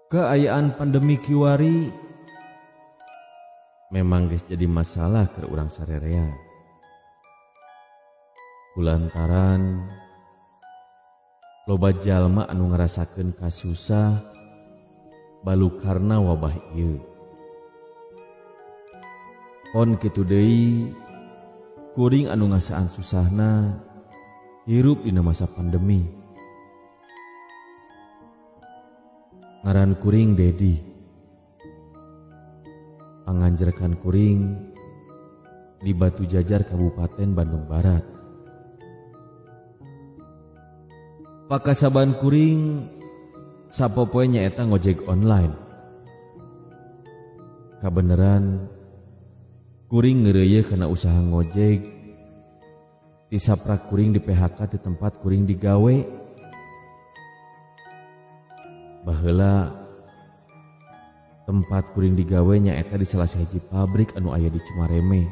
Keayaan pandemi kiwari memang geus jadi masalah keur urang sarerea. Kulantaran loba jalma anu ngarasakeun kasusah balu karna wabah ieu. Pon kitu deui kuring anu ngasaan susahna hirup dina masa pandemi. Ngaran kuring Dedi. Panganjerkan kuring di Batu Jajar Kabupaten Bandung Barat. Pakasaban kuring sapopoe nyaeta ngojek online. Kabeneran kuring ngeureuyeun kana usaha ngojek. Disaprak kuring di PHK di tempat kuring digawe. Baheula tempat kuring digawe nyaeta di salah sahiji pabrik anu aya di Cimareme.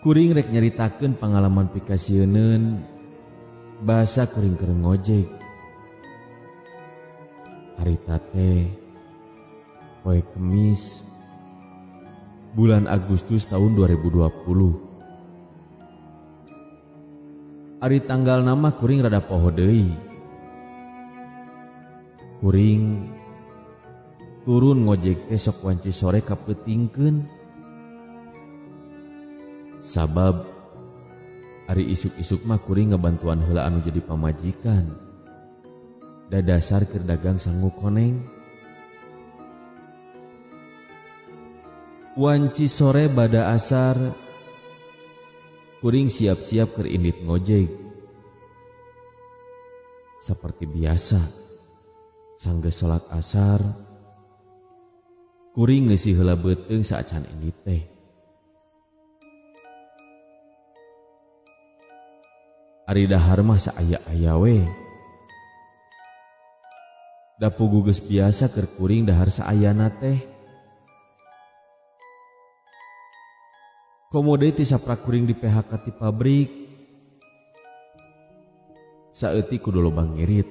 Kuring rek nyaritakeun pangalaman pikasieun bahasa kuring keur ngojek. Harita teh poe Kemis bulan Agustus tahun 2020. Ari tanggal nama kuring rada poho deui. Kuring turun ngojek teh sok wanci sore kapeutingkeun. Sabab ari isuk-isuk mah kuring ngabantuan heula anu jadi pamajikan. Da dasar keur dagang sangu koneng. Wanci sore bada asar kuring siap-siap keur indit ngojek. Seperti biasa, sanggeus salat asar, kuring ngeusi heula beuteung saacan indit teh. Ari dahar mah saaya-aya we. Da pugu geus biasa keur kuring dahar saayana teh. Komoditi saprak kuring di PHK ti pabrik. Saeutik kudu loba ngirit.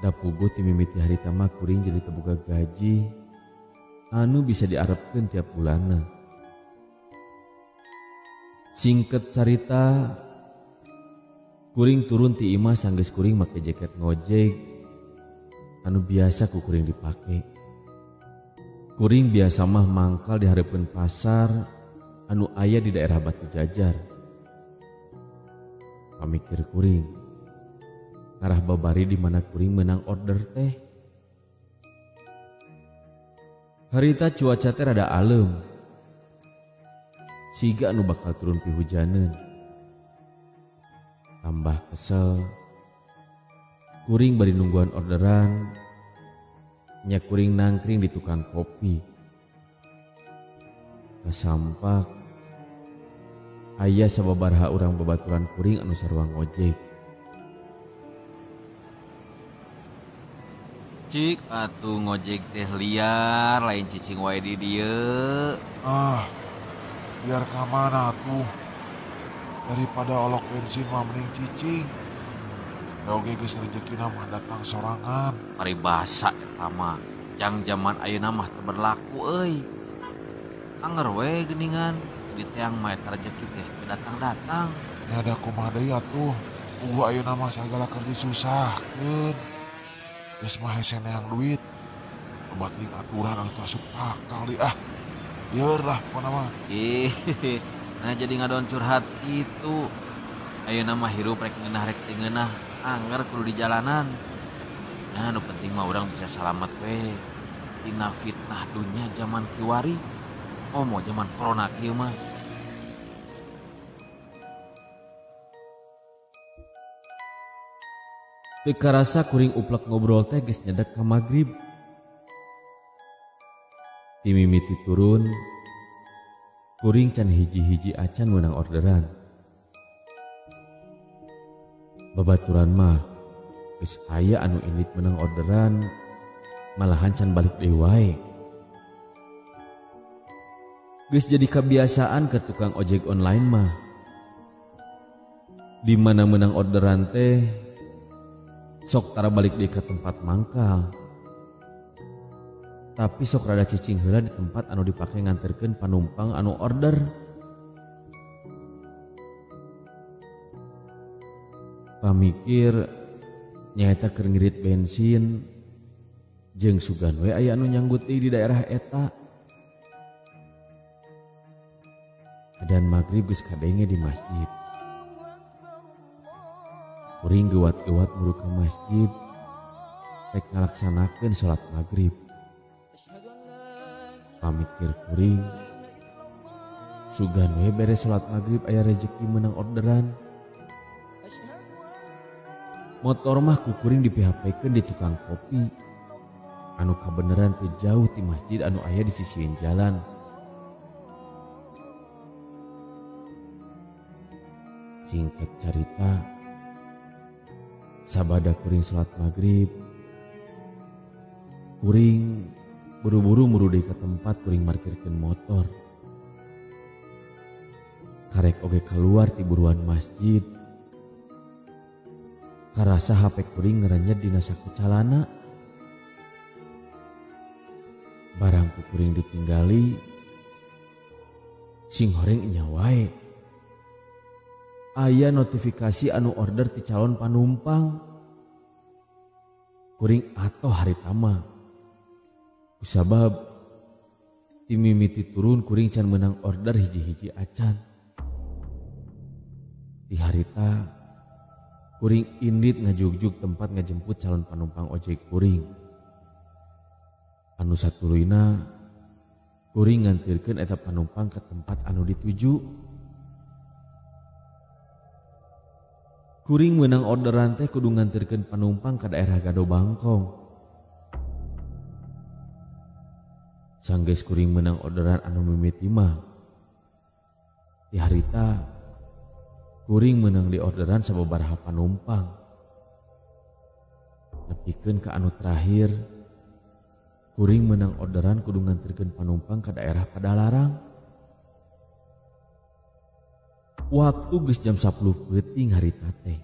Da puguh ti mimiti harita mah kuring jadi teboga gaji anu bisa diarepkeun tiap bulanna. Singket carita, kuring turun ti imah sanggeus kuring make jaket ngojek anu biasa ku kuring dipake. Kuring biasa mah mangkal di hareupeun pasar anu aya di daerah Batu Jajar. Pamikir kuring, ngarah babari di mana kuring menang order teh. Harita cuaca teh rada alem. Siga anu bakal turun pihujaneun. Tambah kesel, kuring bari nungguan orderan. Nya kuring nangkring di tukang kopi. Kasampak aya sababaraha urang babaturan kuring anu sarua ngojek. Cik atuh ngojek teh liar lain cicing wae di dieu. Biar ka mana tuh? Daripada olok bensin mah mending cicing. Oge geus rezekina mah datang sorangan. Paribasa eta mah. Jang zaman ayeuna mah teu berlaku euy. Anger we geuningan di teang mah eta rezeki teh datang-datang. Ya da kumaha deui atuh. Ulah ayeuna mah sagala keur disusahkeun. Geus mah hese neang duit. Bating aturan anu teu asup akal deui ah. Bieur lah pokona mah. Nah jadi ngadon curhat gitu. Ayeuna mah hirup rek ngeunah rek teu ngeunah. Anger kudu di jalanan. Nah nu penting mah urang bisa salamet we tina fitnah dunya zaman kiwari. Mau zaman corona kieu mah. Teu karasa kuring uplek ngobrol teh geus nyedak ka magrib. Ti mimiti turun, kuring can hiji-hiji acan meunang orderan. Babaturan mah geus aya anu indit menang orderan, malahan can balik deui wae. Geus jadi kebiasaan ke tukang ojek online mah. Di mana menang orderan teh Sok tara balik deui ka tempat mangkal. Tapi sok rada cicing heula di tempat anu dipake nganterkeun panumpang anu order. Pamikir nyaeta keur ngirit bensin jeung sugan we aya anu nyanggut di daerah eta. Dan maghrib geus kadenge di masjid. Kuring gewat-gewat muruh ke masjid rek ngalaksanakeun salat maghrib. Pamikir kuring sugan we beres salat maghrib aya rezeki menang orderan. Motor mah ku kuring dipihapkeun di tukang kopi anu kabeneran teu jauh ti masjid anu aya di sisihin jalan. Singkat cerita, sabada kuring salat maghrib, kuring buru-buru murudi ke tempat kuring markirkeun motor. Karek oge keluar ti buruan masjid, karasa HP kuring ngerenyet dina saku calana. Barangku kuring ditinggali, sing horeng nya wae. Aya notifikasi anu order ti calon panumpang. Kuring atoh haritama. Kusabab ti mimiti turun kuring can menang order hiji-hiji acan. Di harita kuring indit ngajugjug tempat ngajemput calon panumpang ojek kuring. Anu satuluyna kuring ngantirkeun eta panumpang ke tempat anu dituju. Kuring menang orderan teh kudu ngantirkeun panumpang ke daerah Gado Bangkong. Sanggeus kuring menang orderan anu mimiti mah. Di harita kuring menang di orderan sababaraha panumpang. Nepikeun ka anu terakhir, kuring menang orderan kudu ngantirkeun panumpang ke daerah Padalarang. Waktu geus jam 10 peuting harita teh.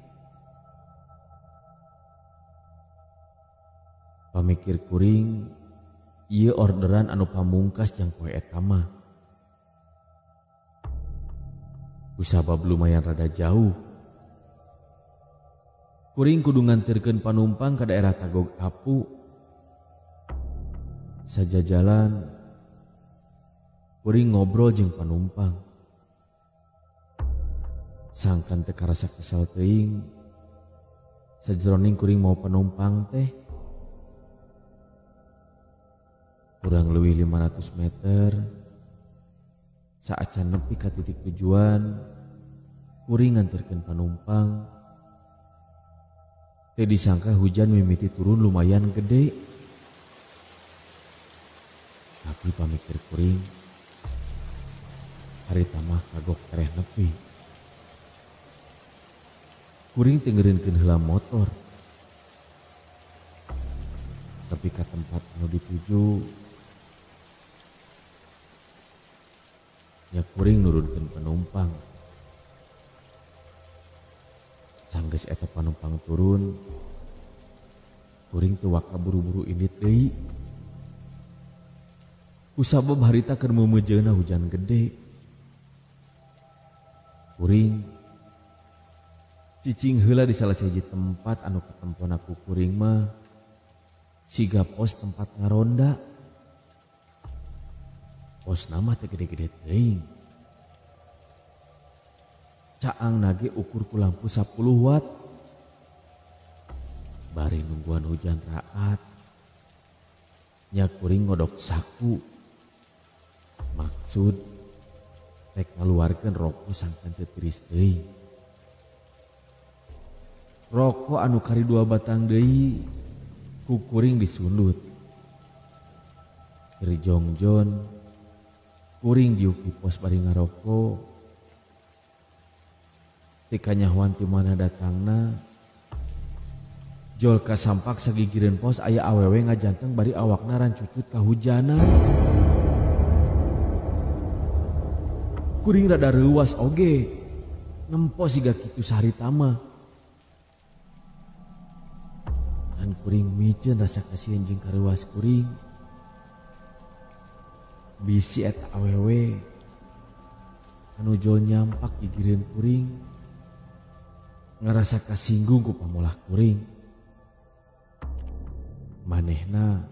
Pamikir kuring, ieu orderan anu pamungkas jang poe eta mah. Kusabab lumayan rada jauh. Kuring kudu ngantirkeun panumpang ke daerah Tagog Apu. Sajajalan, kuring ngobrol jeung panumpang. Sangkan teu karasa kesal teuing. Sajroning kuring mau penumpang teh. Kurang leuwih 500 meter. Saacan nepi ka titik tujuan, kuring nganterkeun panumpang. Teu disangka hujan mimiti turun lumayan gede. Tapi pamikir kuring, harita mah kagok tereh nepi. Kuring tenggereunkeun heula motor. Tapi ka tempat anu dituju, nya kuring nurunkeun penumpang. Sanggeus eta panumpang turun, kuring teu waka buru-buru indit deui. Kusabab harita keur meumejeuna hujan gede. Kuring cicing heula di salah siji tempat anu katempona ku kuring mah siga pos tempat ngaronda. Pos nama teh gede-gede teuing. Caang nage ukur ku lampu 10 watt. Bari nungguan hujan raat, nya kuring ngodok saku. Maksud rek ngaluarkeun rokok sangkan teu tiris teuing. Rokok anu kari 2 batang deui ku kuring disulut. Keur jongjon kuring diuk di pos bari ngaroko. Tika nyahoan ti mana datangna, jol ka sampak sagigireun pos aya awewe ngajanteng bari awakna rancucut kahujanan. Kuring rada reuwas oge, nempo siga kitu saharita mah. Ngan kuring miceun rasa kasihan jeung karuas kuring. Bisi eta awewe anu jol nyampak gigireun kuring ngarasa kasinggung ku pamulah kuring. Manehna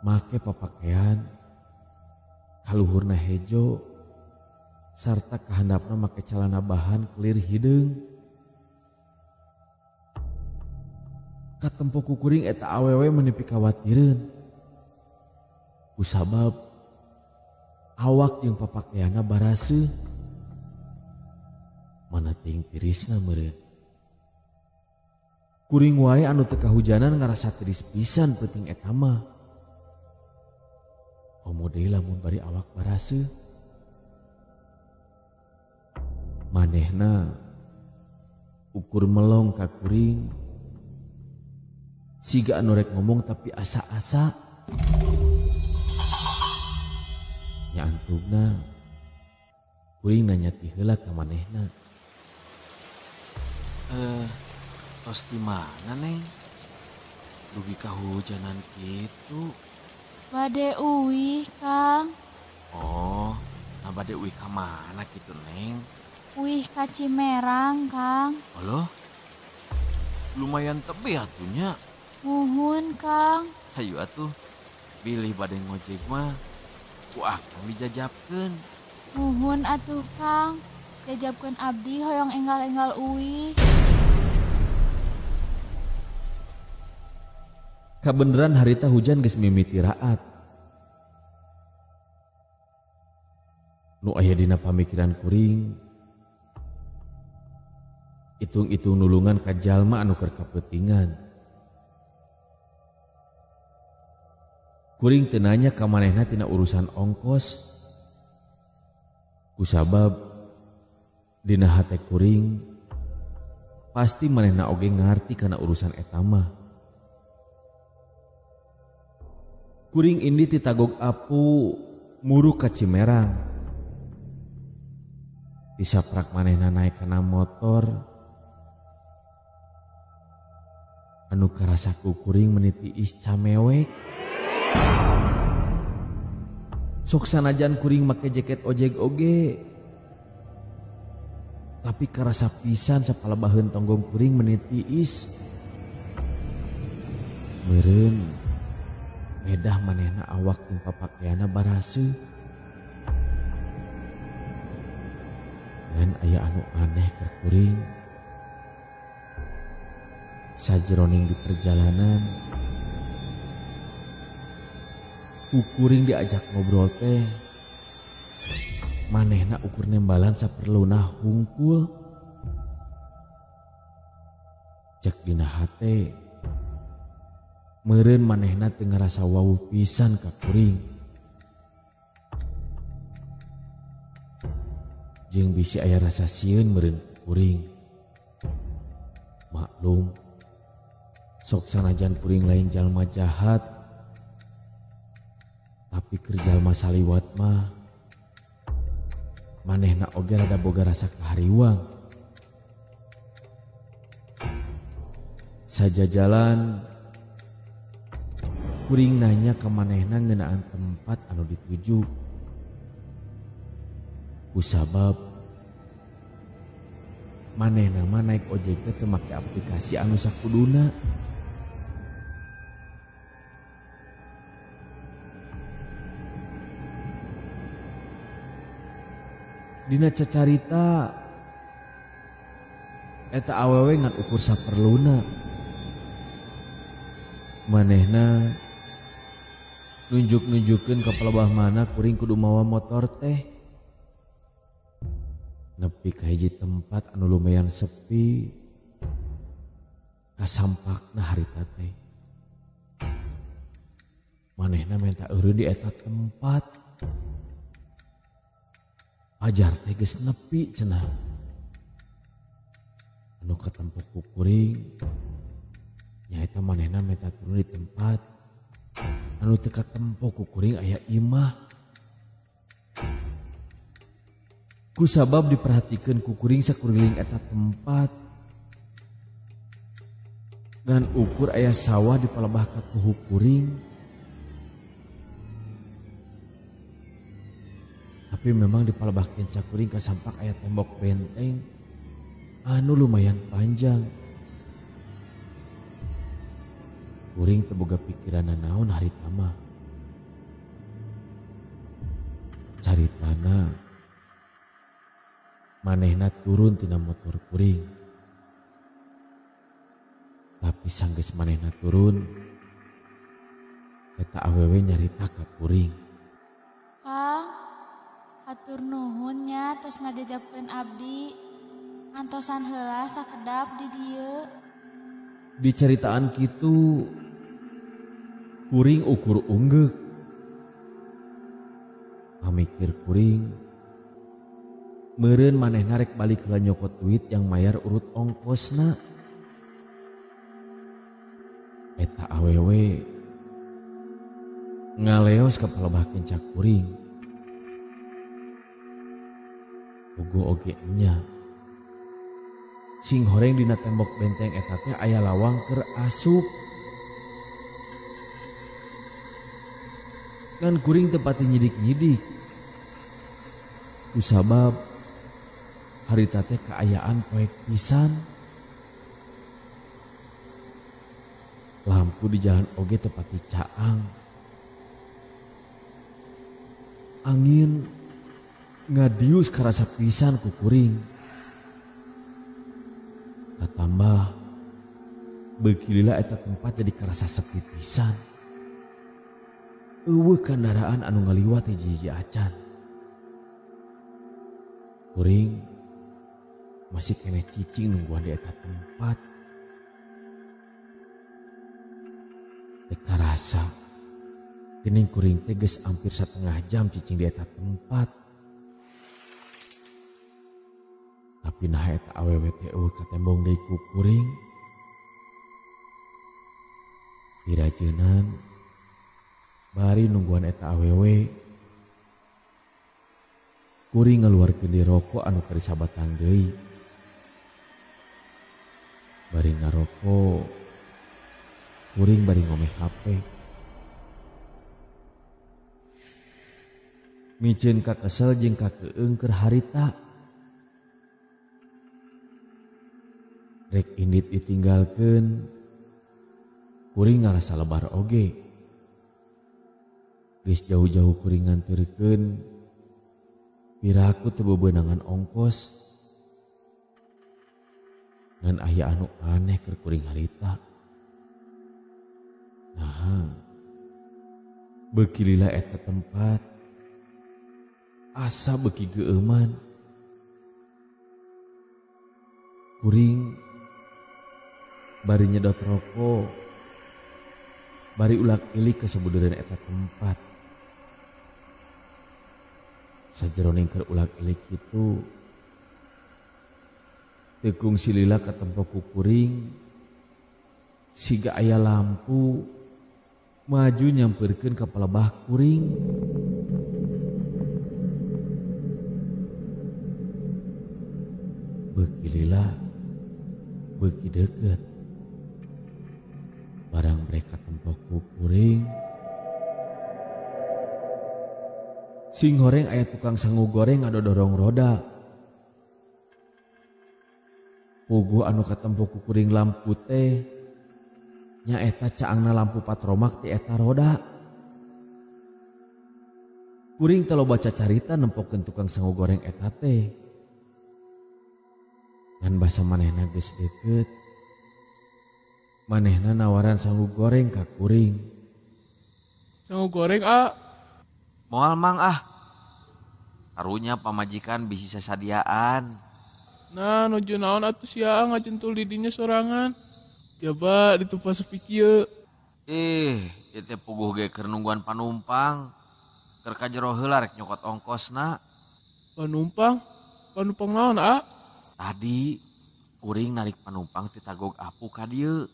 make papakean kaluhurna hejo sarta kahandapna make calana bahan kelir hideung. Katempo ku kuring eta awewe menepi kawatireun kusabab awak jeung papakeana baraseuh mana teuing tirisna meureun. Kuring wae anu teu kahujanan ngarasa tiris pisan peuting eta mah. Komo deui lamun bari awak baraseuh. Manehna ukur melong ka kuring siga anu rek ngomong tapi asa-asa. Nya antugna kuring nanya ti heula ka manehna. Tos di mana Neng? Dugi kahujanan gitu. Bade uih Kang. Oh, nah bade uih ka mana gitu Neng? Uih ka Cimerang Kang. Halo? Lumayan tebih atunya. Nuhun Kang. Hayu atuh, pilih bade ngojek mah. Ku akang dijajabkeun. Nuhun atuh Kang. Jajabkeun abdi hoyong enggal-enggal uih. Kabeneran harita hujan geus mimiti raat. Nu aya dina pamikiran kuring itung-itung nulungan ka jalma anu keur kapeutingan. Kuring teu nanya ka manehna tina urusan ongkos. Kusabab dina hate kuring pasti manehna oge ngarti kana urusan eta mah. Kuring ini titagog apu muru ka Cimerang. Disaprak manehna naik kana motor. Anu karasa ku kuring meniti is camewek. Sok sanajan kuring make jaket ojek oge. Tapi karasa pisan sapalabaheun tonggong kuring meniti is. Meureun bedah manehna awak jeung papakeana baraseuh. Dan aya anu aneh ka kuring. Sajroning di perjalanan ku kuring diajak ngobrol teh manehna ukur nembalan saperluna hungkul. Cek dina hate meureun manehna teu ngarasa wawuh pisan ka kuring. Jeung bisi aya rasa sieun meureun kuring. Maklum, sok sanajan kuring lain jalma jahat, tapi keur jalma saliwat mah manehna oge rada boga rasa kahariwang. Saja jalan kuring nanya ke manehna ngeunaan tempat anu dituju. Kusabab manehna mah naik ojek teh teu make aplikasi anu sakuduna. Dina cacarita eta awewe ngan ukur saperluna. Manehna nunjuk-nunjukeun ka pelebah mana kuring kudu mawa motor teh. Nepi ka hiji tempat anu lumayan sepi. Kasampakna harita teh. Manehna minta eureun di eta tempat. Ajar teh geus nepi cenah. Anu katempo ku kuring nyaeta manehna minta turun di tempat anu teu katempo ku kuring aya imah. Kusabab diperhatikeun ku kuring sakuriling eta tempat Ngan ukur aya sawah di palebah katuhu kuring. Tapi memang di palebah kenca kuring kasampak aya tembok benteng anu lumayan panjang. Kuring teu boga pikiran naon harita mah. Caritana manehna turun tina motor kuring. Tapi sanggeus manehna turun, eta awewe nyarita ka kuring. Kang, hatur nuhun nya tos ngajajabkeun abdi. Antosan heula sakedap di dieu. Di ceritaan kitu kuring ukur unggek. Pamikir kuring, meureun manehna rek balik heula nyokot duit yang mayar urut ongkosna. Eta awewe ngaleos ka palebah kenca kuring. Puguh oge nya. Sing horeng dina tembok benteng eta teh aya lawang keur asup. Kan kuring teu pati nyidik-nyidik. Kusabab harita teh kaayaan poek pisan. Lampu di jalan oge teu pati caang. Angin ngadius karasa pisan ku kuring. Katambah beuki lila eta tempat jadi karasa sepi pisan. Eueuh kendaraan anu ngaliwat hiji-hiji acan. Kuring masih kene cicing nungguan di eta tempat. Teu karasa geuning kuring teh geus hampir 1/2 jam cicing di eta tempat. Tapi nah eta awewe teh eueuh katembong deui ku kuring. Dirajeunan bari nungguan eta awewe kuring ngaluarkeun di rokok anu keur disabatang deui. Bari ngarokok kuring bari ngomeh HP. Miceun ka kesel jeung ka keung keur harita. Rek indit ditinggalkeun kuring ngarasa lebar oge. Geus jauh-jauh kuring nganterkeun piraku teu bebeunangan ongkos. Ngan aya anu aneh keur kuring harita. Nah, beuki lila eta tempat asa beuki geueuman. Kuring bari nyedot rokok, bari ulak-ilik ke sabudeureun eta tempat. Sajeroning keur ulak-ilik kitu teu kungsi lila katempo ku kuring siga aya lampu maju nyampeurkeun ka palebah kuring. Beuki lila beuki deukeut barang mereka tempo ku kuring. Sing goreng aya tukang sangu goreng ado dorong roda. Puguh anu katempo ku kuring lampu teh nyaeta caangna lampu patromak ti eta roda. Kuring teu baca carita nempokeun tukang sangu goreng eta teh. Ngan basa manehna geus deukeut. Manehna nawaran sangu goreng ka kuring. Sangu goreng, A. Moal mang karunya pamajikan bisi sasadiaan. Nah, nuju naon atuh sia ngajentul di dinya sorangan. Coba ditupas sepi kieu. Ieu teh puguh ge keur nungguan panumpang. Keur ka jero heula rek nyokot ongkosna. Panumpang? Panumpang naon, A? Tadi kuring narik panumpang ti Tagog Apu ka dieu.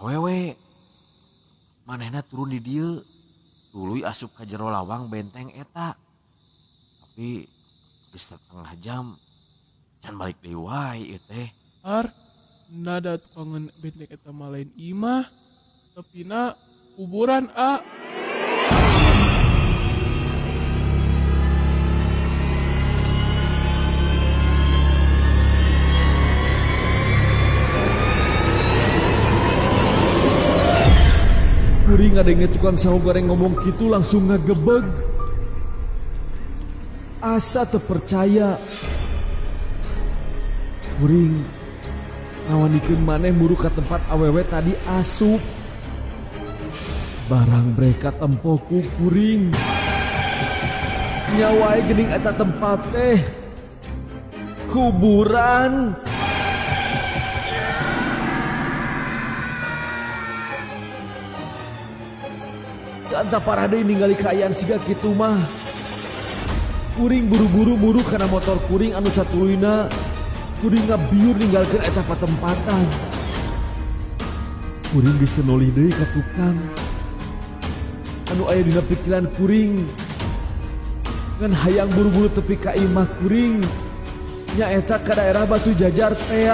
Awewe. Manehna turun di dieu. Tuluy asup ka jero lawang benteng eta. Tapi geus 1/2 jam can balik deui wae ieu teh. Ar, Nada tukangan benteng eta mah lain imah, tapi na kuburan a. Kuring ngadenge tukang sawo goreng ngomong gitu langsung ngagebeg. Asa terpercaya. Kuring ngawanikeun maneh muru ka tempat awewe tadi asup. Barang mereka tempoku kuring. Nyawae geuning eta tempat teh kuburan. Anta parah deui ningali kaayaan siga kitu mah. Kuring buru-buru muru kana motor kuring anu satuluyna. Kuring ngabiur ninggalkeun eta patempatan. Kuring geus teu nolih deui ka tukang. Anu aya dina pikiran kuring ngan hayang buru-buru tepi ka imah kuring. Nya eta ka daerah Batu Jajar teh.